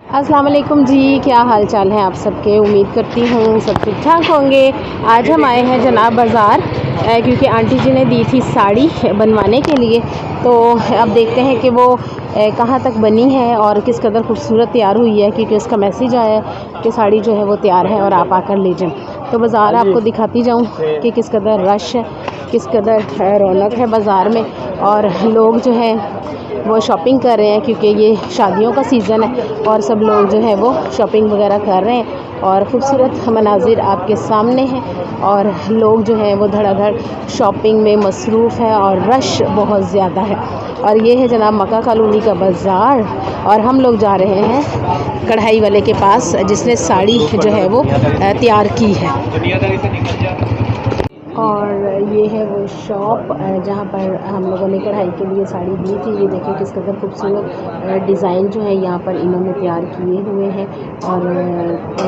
अस्सलाम वालेकुम जी, क्या हाल चाल है आप सबके। उम्मीद करती हूँ सब ठीक ठाक होंगे। आज हम आए हैं जनाब बाज़ार, क्योंकि आंटी जी ने दी थी साड़ी बनवाने के लिए। तो अब देखते हैं कि वो कहाँ तक बनी है और किस कदर खूबसूरत तैयार हुई है, क्योंकि उसका मैसेज आया है कि साड़ी जो है वो तैयार है और आप आकर ले जाएं। तो बाज़ार आपको दिखाती जाऊँ कि किस कदर रश है, किस कदर रौनक है बाज़ार में, और लोग जो है वो शॉपिंग कर रहे हैं, क्योंकि ये शादियों का सीज़न है और सब लोग जो है वो शॉपिंग वगैरह कर रहे हैं। और ख़ूबसूरत मनाजिर आपके सामने हैं और लोग जो हैं वो धड़ाधड़ शॉपिंग में मसरूफ़ है और रश बहुत ज़्यादा है। और ये है जनाब मक्का कॉलोनी का बाज़ार, और हम लोग जा रहे हैं कढ़ाई वाले के पास जिसने साड़ी जो है वो तैयार की है। और ये है वो शॉप जहाँ पर हम लोगों ने कढ़ाई के लिए साड़ी दी थी। ये देखिए किस कदर खूबसूरत डिज़ाइन जो है यहाँ पर इन्होंने तैयार किए हुए हैं, और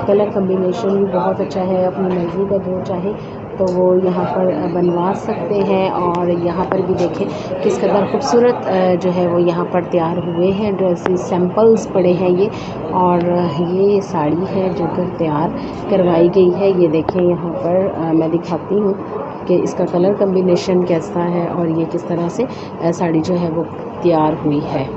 कलर कम्बिनेशन भी बहुत अच्छा है। अपनी मर्ज़ी का जो चाहे तो वो यहाँ पर बनवा सकते हैं। और यहाँ पर भी देखें किस कदर खूबसूरत जो है वो यहाँ पर तैयार हुए हैं। ड्रेसेस सैम्पल्स पड़े हैं ये, और ये साड़ी है जो कि तैयार करवाई गई है। ये देखें यहाँ पर मैं दिखाती हूँ कि इसका कलर कम्बिनेशन कैसा है और ये किस तरह से साड़ी जो है वो तैयार हुई है।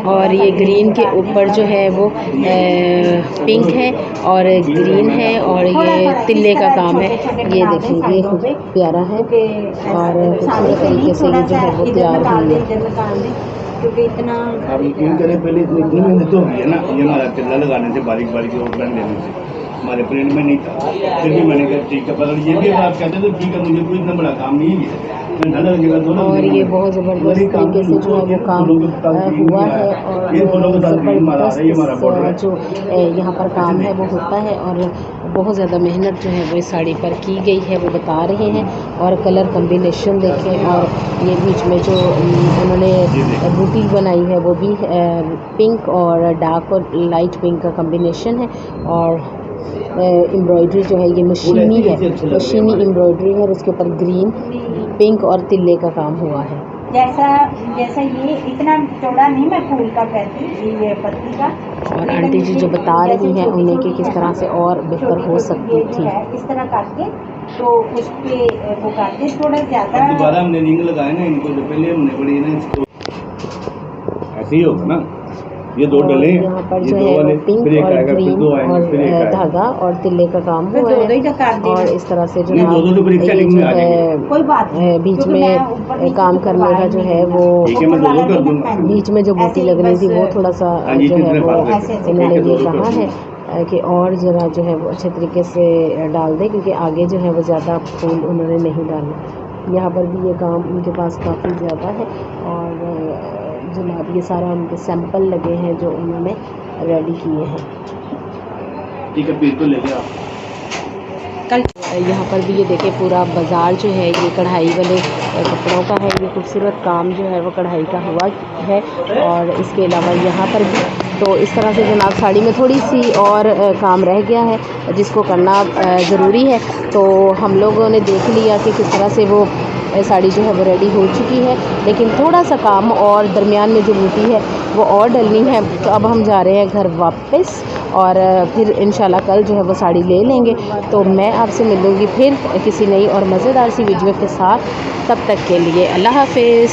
और ये ग्रीन के ऊपर जो है वो पिंक है और ग्रीन है, और ये तिल्ले का काम है। ये देखें ये खूब प्यारा है और खूबसूरत तरीके से ये जो है वो तैयार हुई है। क्योंकि इतना अब यकीन करें, पहले इतनी मेहनत तो हुई है ना, ये हमारा तिल्ला लगाने से बारीक बारीक और बन देने से हमारे प्लेन में नहीं था। फिर भी मैंने कहा ठीक है, पर ये भी आप कहते तो ठीक है, मुझे कोई इतना बड़ा काम नहीं है। और ये बहुत ज़बरदस्त तरीके से जो है वो काम हुआ है, और ज़बरदस्त जो यहाँ पर काम है वो होता है, और बहुत ज़्यादा मेहनत जो है वो इस साड़ी पर की गई है, वो बता रहे हैं। और कलर कम्बिनेशन देखें, और ये बीच में जो उन्होंने बूटी बनाई है वो भी पिंक और डार्क और लाइट पिंक का कम्बिनेशन है। और एम्ब्रॉयडरी जो है ये मशीनी है, मशीनी एम्ब्रॉयडरी है, और उसके ऊपर ग्रीन पिंक और तिल्ले का काम हुआ है। जैसा ये इतना चौड़ा नहीं, मैं फूल का कहती, ये पत्ती का। और आंटी जी जो बता रही हैं उन्हें कि किस तरह से और बेहतर हो सकती थी। इस तरह करके तो उस पे वो करते थोड़ा ज़्यादा। दोबारा हमने रिंग लगाए ना इनको, जो पहले हमने बड़ी ना इसको ऐसे ही होगा ना, ये दो डले यहाँ पर जो है पिंक और ग्रीन और धागा और तिल्ले का काम हुआ है। और इस तरह से जो है बीच में काम करने का जो है वो बीच में जो बूटी लगनी थी वो थोड़ा सा जो है वो इन्होंने ये कहा है कि और ज़रा जो है वो अच्छे तरीके से डाल दें, क्योंकि आगे जो है वो ज़्यादा फूल उन्होंने नहीं डाले। यहाँ पर भी ये काम उनके पास काफ़ी ज़्यादा है, और जनाब ये सारा उनके सैंपल लगे हैं जो उन्होंने रेडी किए हैं। ठीक है, पीस तो ले गया कल। यहाँ पर भी ये देखें पूरा बाज़ार जो है ये कढ़ाई वाले कपड़ों का है। ये खूबसूरत काम जो है वो कढ़ाई का हुआ है। और इसके अलावा यहाँ पर भी तो इस तरह से जनाब साड़ी में थोड़ी सी और काम रह गया है जिसको करना ज़रूरी है। तो हम लोगों ने देख लिया कि किस तरह से वो साड़ी जो है वो रेडी हो चुकी है, लेकिन थोड़ा सा काम और दरमियान में जो बूटी है वो और डलनी है। तो अब हम जा रहे हैं घर वापस, और फिर इंशाल्लाह कल जो है वो साड़ी ले लेंगे। तो मैं आपसे मिलूँगी फिर किसी नई और मज़ेदार सी वीडियो के साथ। तब तक के लिए अल्लाह हाफ़िज़।